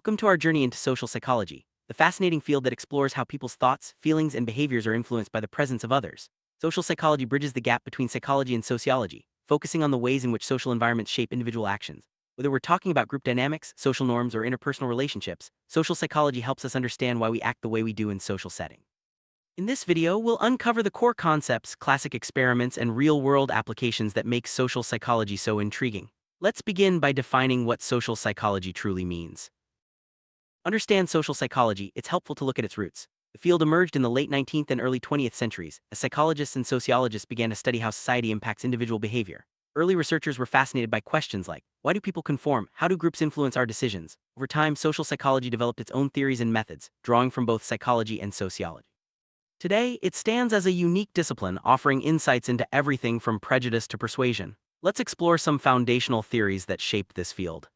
Welcome to our journey into social psychology, the fascinating field that explores how people's thoughts, feelings, and behaviors are influenced by the presence of others. Social psychology bridges the gap between psychology and sociology, focusing on the ways in which social environments shape individual actions. Whether we're talking about group dynamics, social norms, or interpersonal relationships, social psychology helps us understand why we act the way we do in social settings. In this video, we'll uncover the core concepts, classic experiments, and real-world applications that make social psychology so intriguing. Let's begin by defining what social psychology truly means. Understand social psychology, it's helpful to look at its roots. The field emerged in the late 19th and early 20th centuries, as psychologists and sociologists began to study how society impacts individual behavior. Early researchers were fascinated by questions like, why do people conform? How do groups influence our decisions? Over time, social psychology developed its own theories and methods, drawing from both psychology and sociology. Today, it stands as a unique discipline, offering insights into everything from prejudice to persuasion. Let's explore some foundational theories that shaped this field.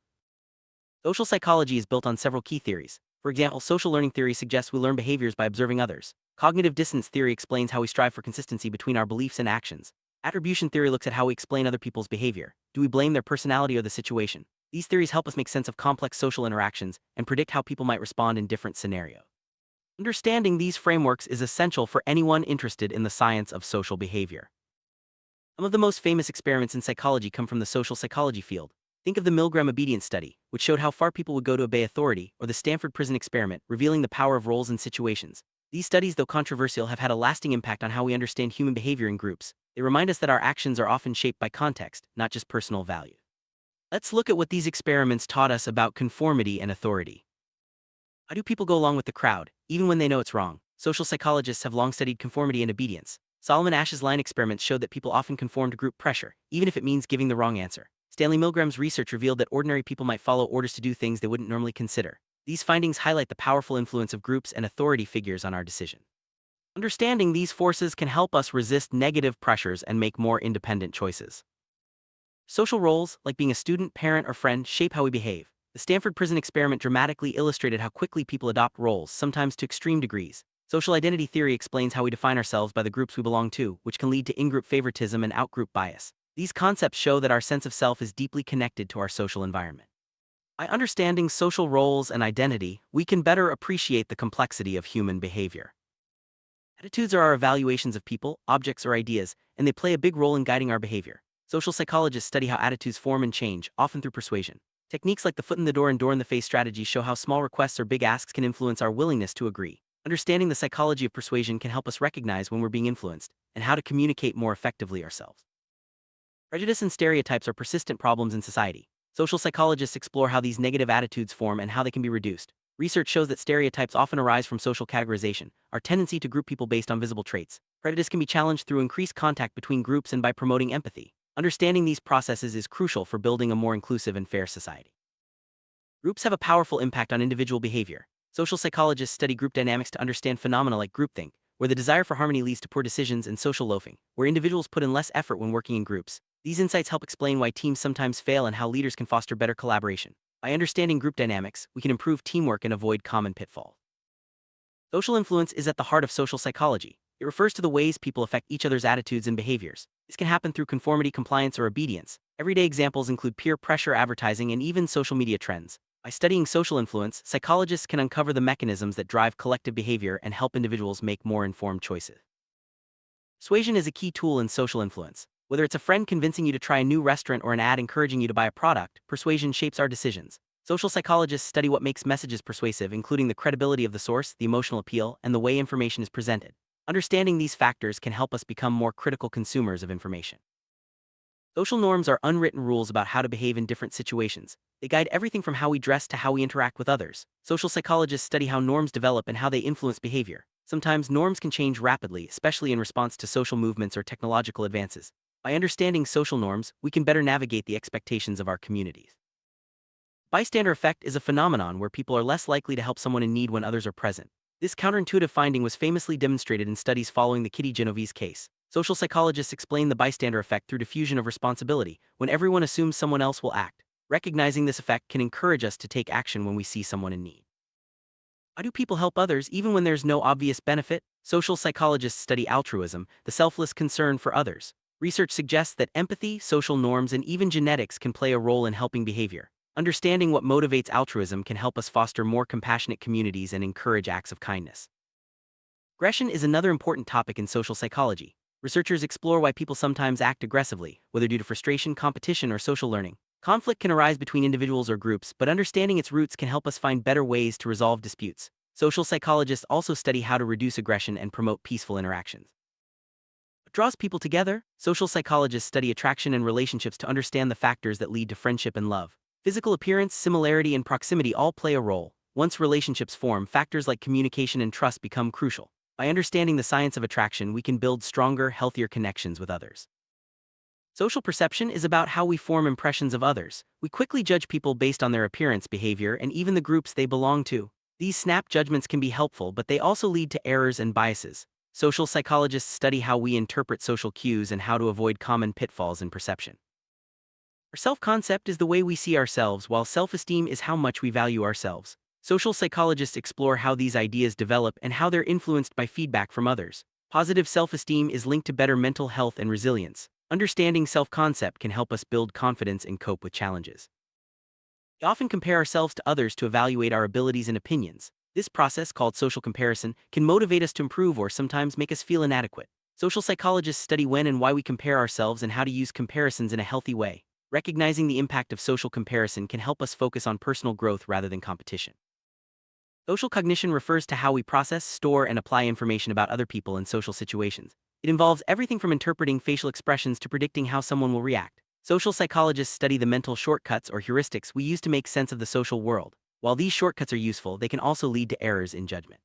Social psychology is built on several key theories. For example, social learning theory suggests we learn behaviors by observing others. Cognitive dissonance theory explains how we strive for consistency between our beliefs and actions. Attribution theory looks at how we explain other people's behavior. Do we blame their personality or the situation? These theories help us make sense of complex social interactions and predict how people might respond in different scenarios. Understanding these frameworks is essential for anyone interested in the science of social behavior. Some of the most famous experiments in psychology come from the social psychology field. Think of the Milgram obedience study, which showed how far people would go to obey authority, or the Stanford prison experiment, revealing the power of roles and situations. These studies, though controversial, have had a lasting impact on how we understand human behavior in groups. They remind us that our actions are often shaped by context, not just personal value. Let's look at what these experiments taught us about conformity and authority. How do people go along with the crowd, even when they know it's wrong? Social psychologists have long studied conformity and obedience. Solomon Asch's line experiments showed that people often conform to group pressure, even if it means giving the wrong answer. Stanley Milgram's research revealed that ordinary people might follow orders to do things they wouldn't normally consider. These findings highlight the powerful influence of groups and authority figures on our decision. Understanding these forces can help us resist negative pressures and make more independent choices. Social roles, like being a student, parent, or friend, shape how we behave. The Stanford prison experiment dramatically illustrated how quickly people adopt roles, sometimes to extreme degrees. Social identity theory explains how we define ourselves by the groups we belong to, which can lead to in-group favoritism and out-group bias. These concepts show that our sense of self is deeply connected to our social environment. By understanding social roles and identity, we can better appreciate the complexity of human behavior. Attitudes are our evaluations of people, objects, or ideas, and they play a big role in guiding our behavior. Social psychologists study how attitudes form and change, often through persuasion. Techniques like the foot in the door and door in the face strategy show how small requests or big asks can influence our willingness to agree. Understanding the psychology of persuasion can help us recognize when we're being influenced and how to communicate more effectively ourselves. Prejudice and stereotypes are persistent problems in society. Social psychologists explore how these negative attitudes form and how they can be reduced. Research shows that stereotypes often arise from social categorization, our tendency to group people based on visible traits. Prejudice can be challenged through increased contact between groups and by promoting empathy. Understanding these processes is crucial for building a more inclusive and fair society. Groups have a powerful impact on individual behavior. Social psychologists study group dynamics to understand phenomena like groupthink, where the desire for harmony leads to poor decisions, and social loafing, where individuals put in less effort when working in groups. These insights help explain why teams sometimes fail and how leaders can foster better collaboration. By understanding group dynamics, we can improve teamwork and avoid common pitfalls. Social influence is at the heart of social psychology. It refers to the ways people affect each other's attitudes and behaviors. This can happen through conformity, compliance, or obedience. Everyday examples include peer pressure, advertising, and even social media trends. By studying social influence, psychologists can uncover the mechanisms that drive collective behavior and help individuals make more informed choices. Persuasion is a key tool in social influence. Whether it's a friend convincing you to try a new restaurant or an ad encouraging you to buy a product, persuasion shapes our decisions. Social psychologists study what makes messages persuasive, including the credibility of the source, the emotional appeal, and the way information is presented. Understanding these factors can help us become more critical consumers of information. Social norms are unwritten rules about how to behave in different situations. They guide everything from how we dress to how we interact with others. Social psychologists study how norms develop and how they influence behavior. Sometimes norms can change rapidly, especially in response to social movements or technological advances. By understanding social norms, we can better navigate the expectations of our communities. Bystander effect is a phenomenon where people are less likely to help someone in need when others are present. This counterintuitive finding was famously demonstrated in studies following the Kitty Genovese case. Social psychologists explain the bystander effect through diffusion of responsibility, when everyone assumes someone else will act. Recognizing this effect can encourage us to take action when we see someone in need. How do people help others even when there's no obvious benefit? Social psychologists study altruism, the selfless concern for others. Research suggests that empathy, social norms, and even genetics can play a role in helping behavior. Understanding what motivates altruism can help us foster more compassionate communities and encourage acts of kindness. Aggression is another important topic in social psychology. Researchers explore why people sometimes act aggressively, whether due to frustration, competition, or social learning. Conflict can arise between individuals or groups, but understanding its roots can help us find better ways to resolve disputes. Social psychologists also study how to reduce aggression and promote peaceful interactions. What draws people together? Social psychologists study attraction and relationships to understand the factors that lead to friendship and love. Physical appearance, similarity, and proximity all play a role. Once relationships form, factors like communication and trust become crucial. By understanding the science of attraction, we can build stronger, healthier connections with others. Social perception is about how we form impressions of others. We quickly judge people based on their appearance, behavior, and even the groups they belong to. These snap judgments can be helpful, but they also lead to errors and biases. Social psychologists study how we interpret social cues and how to avoid common pitfalls in perception. Our self-concept is the way we see ourselves, while self-esteem is how much we value ourselves. Social psychologists explore how these ideas develop and how they're influenced by feedback from others. Positive self-esteem is linked to better mental health and resilience. Understanding self-concept can help us build confidence and cope with challenges. We often compare ourselves to others to evaluate our abilities and opinions. This process, called social comparison, can motivate us to improve or sometimes make us feel inadequate. Social psychologists study when and why we compare ourselves and how to use comparisons in a healthy way. Recognizing the impact of social comparison can help us focus on personal growth rather than competition. Social cognition refers to how we process, store, and apply information about other people in social situations. It involves everything from interpreting facial expressions to predicting how someone will react. Social psychologists study the mental shortcuts or heuristics we use to make sense of the social world. While these shortcuts are useful, they can also lead to errors in judgment.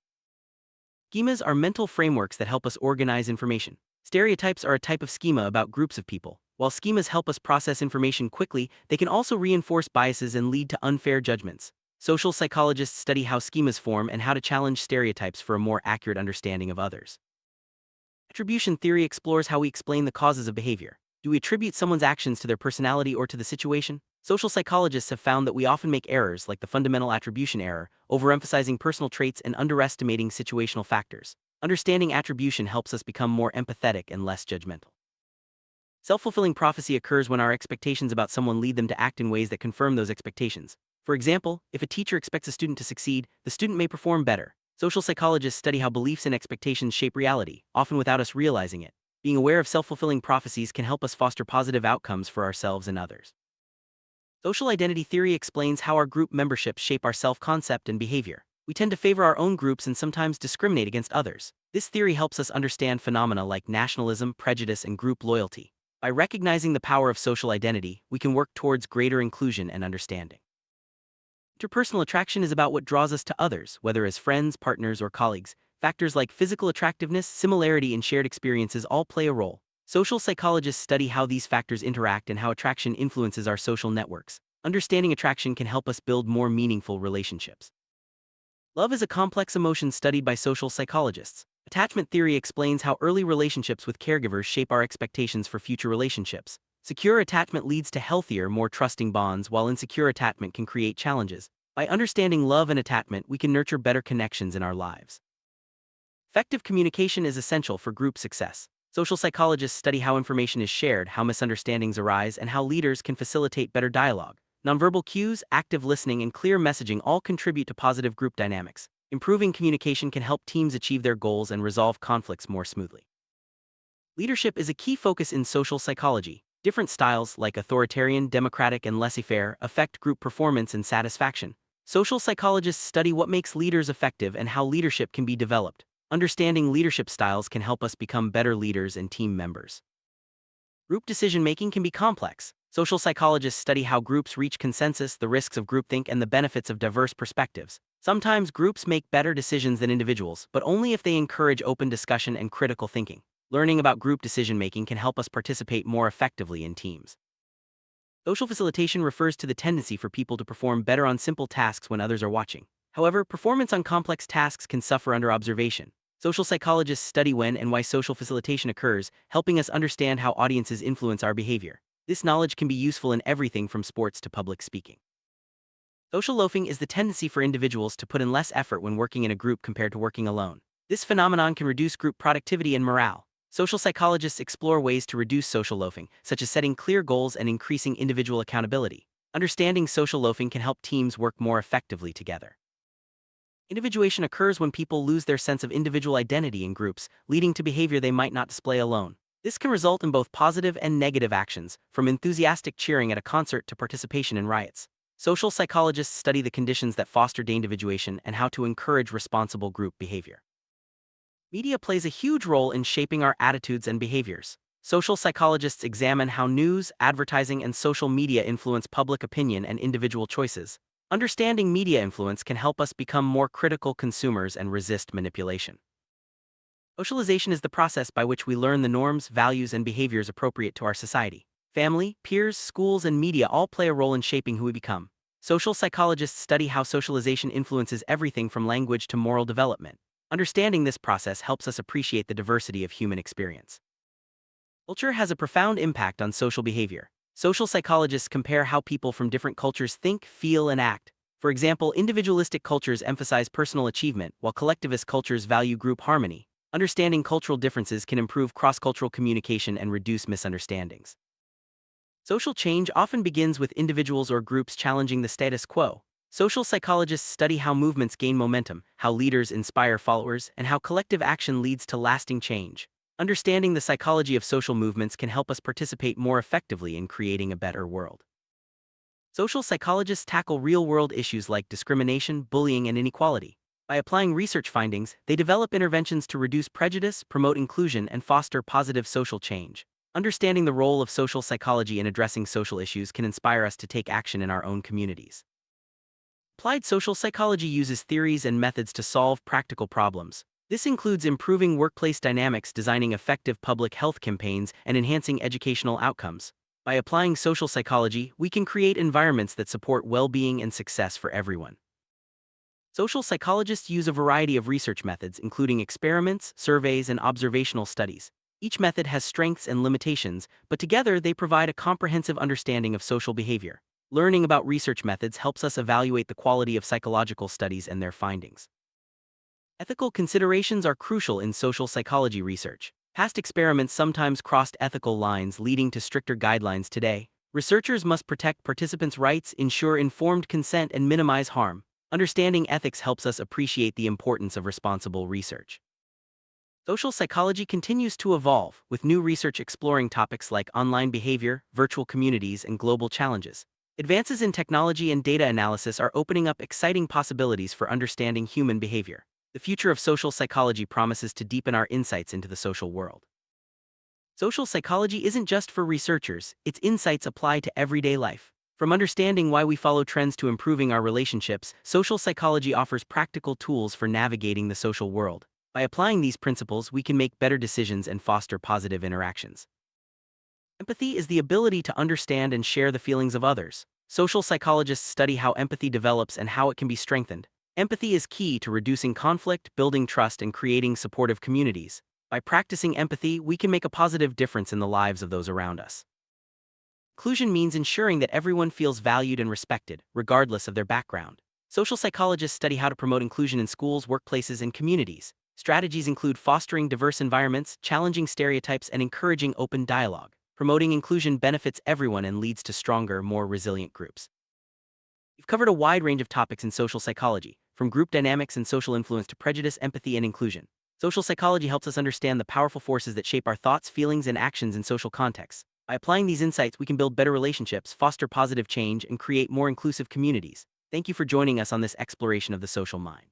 Schemas are mental frameworks that help us organize information. Stereotypes are a type of schema about groups of people. While schemas help us process information quickly, they can also reinforce biases and lead to unfair judgments. Social psychologists study how schemas form and how to challenge stereotypes for a more accurate understanding of others. Attribution theory explores how we explain the causes of behavior. Do we attribute someone's actions to their personality or to the situation? Social psychologists have found that we often make errors like the fundamental attribution error, overemphasizing personal traits and underestimating situational factors. Understanding attribution helps us become more empathetic and less judgmental. Self-fulfilling prophecy occurs when our expectations about someone lead them to act in ways that confirm those expectations. For example, if a teacher expects a student to succeed, the student may perform better. Social psychologists study how beliefs and expectations shape reality, often without us realizing it. Being aware of self-fulfilling prophecies can help us foster positive outcomes for ourselves and others. Social identity theory explains how our group memberships shape our self-concept and behavior. We tend to favor our own groups and sometimes discriminate against others. This theory helps us understand phenomena like nationalism, prejudice, and group loyalty. By recognizing the power of social identity, we can work towards greater inclusion and understanding. Interpersonal attraction is about what draws us to others, whether as friends, partners, or colleagues. Factors like physical attractiveness, similarity, and shared experiences all play a role. Social psychologists study how these factors interact and how attraction influences our social networks. Understanding attraction can help us build more meaningful relationships. Love is a complex emotion studied by social psychologists. Attachment theory explains how early relationships with caregivers shape our expectations for future relationships. Secure attachment leads to healthier, more trusting bonds, while insecure attachment can create challenges. By understanding love and attachment, we can nurture better connections in our lives. Effective communication is essential for group success. Social psychologists study how information is shared, how misunderstandings arise, and how leaders can facilitate better dialogue. Nonverbal cues, active listening, and clear messaging all contribute to positive group dynamics. Improving communication can help teams achieve their goals and resolve conflicts more smoothly. Leadership is a key focus in social psychology. Different styles, like authoritarian, democratic, and laissez-faire, affect group performance and satisfaction. Social psychologists study what makes leaders effective and how leadership can be developed. Understanding leadership styles can help us become better leaders and team members. Group decision-making can be complex. Social psychologists study how groups reach consensus, the risks of groupthink, and the benefits of diverse perspectives. Sometimes groups make better decisions than individuals, but only if they encourage open discussion and critical thinking. Learning about group decision-making can help us participate more effectively in teams. Social facilitation refers to the tendency for people to perform better on simple tasks when others are watching. However, performance on complex tasks can suffer under observation. Social psychologists study when and why social facilitation occurs, helping us understand how audiences influence our behavior. This knowledge can be useful in everything from sports to public speaking. Social loafing is the tendency for individuals to put in less effort when working in a group compared to working alone. This phenomenon can reduce group productivity and morale. Social psychologists explore ways to reduce social loafing, such as setting clear goals and increasing individual accountability. Understanding social loafing can help teams work more effectively together. Individuation occurs when people lose their sense of individual identity in groups, leading to behavior they might not display alone. This can result in both positive and negative actions, from enthusiastic cheering at a concert to participation in riots. Social psychologists study the conditions that foster deindividuation and how to encourage responsible group behavior. Media plays a huge role in shaping our attitudes and behaviors. Social psychologists examine how news, advertising, and social media influence public opinion and individual choices. Understanding media influence can help us become more critical consumers and resist manipulation. Socialization is the process by which we learn the norms, values, and behaviors appropriate to our society. Family, peers, schools, and media all play a role in shaping who we become. Social psychologists study how socialization influences everything from language to moral development. Understanding this process helps us appreciate the diversity of human experience. Culture has a profound impact on social behavior. Social psychologists compare how people from different cultures think, feel, and act. For example, individualistic cultures emphasize personal achievement, while collectivist cultures value group harmony. Understanding cultural differences can improve cross-cultural communication and reduce misunderstandings. Social change often begins with individuals or groups challenging the status quo. Social psychologists study how movements gain momentum, how leaders inspire followers, and how collective action leads to lasting change. Understanding the psychology of social movements can help us participate more effectively in creating a better world. Social psychologists tackle real-world issues like discrimination, bullying, and inequality. By applying research findings, they develop interventions to reduce prejudice, promote inclusion, and foster positive social change. Understanding the role of social psychology in addressing social issues can inspire us to take action in our own communities. Applied social psychology uses theories and methods to solve practical problems. This includes improving workplace dynamics, designing effective public health campaigns, and enhancing educational outcomes. By applying social psychology, we can create environments that support well-being and success for everyone. Social psychologists use a variety of research methods, including experiments, surveys, and observational studies. Each method has strengths and limitations, but together they provide a comprehensive understanding of social behavior. Learning about research methods helps us evaluate the quality of psychological studies and their findings. Ethical considerations are crucial in social psychology research. Past experiments sometimes crossed ethical lines, leading to stricter guidelines today. Researchers must protect participants' rights, ensure informed consent, and minimize harm. Understanding ethics helps us appreciate the importance of responsible research. Social psychology continues to evolve, with new research exploring topics like online behavior, virtual communities, and global challenges. Advances in technology and data analysis are opening up exciting possibilities for understanding human behavior. The future of social psychology promises to deepen our insights into the social world. Social psychology isn't just for researchers, its insights apply to everyday life. From understanding why we follow trends to improving our relationships, social psychology offers practical tools for navigating the social world. By applying these principles, we can make better decisions and foster positive interactions. Empathy is the ability to understand and share the feelings of others. Social psychologists study how empathy develops and how it can be strengthened. Empathy is key to reducing conflict, building trust, and creating supportive communities. By practicing empathy, we can make a positive difference in the lives of those around us. Inclusion means ensuring that everyone feels valued and respected, regardless of their background. Social psychologists study how to promote inclusion in schools, workplaces, and communities. Strategies include fostering diverse environments, challenging stereotypes, and encouraging open dialogue. Promoting inclusion benefits everyone and leads to stronger, more resilient groups. We've covered a wide range of topics in social psychology, from group dynamics and social influence to prejudice, empathy, and inclusion. Social psychology helps us understand the powerful forces that shape our thoughts, feelings, and actions in social contexts. By applying these insights, we can build better relationships, foster positive change, and create more inclusive communities. Thank you for joining us on this exploration of the social mind.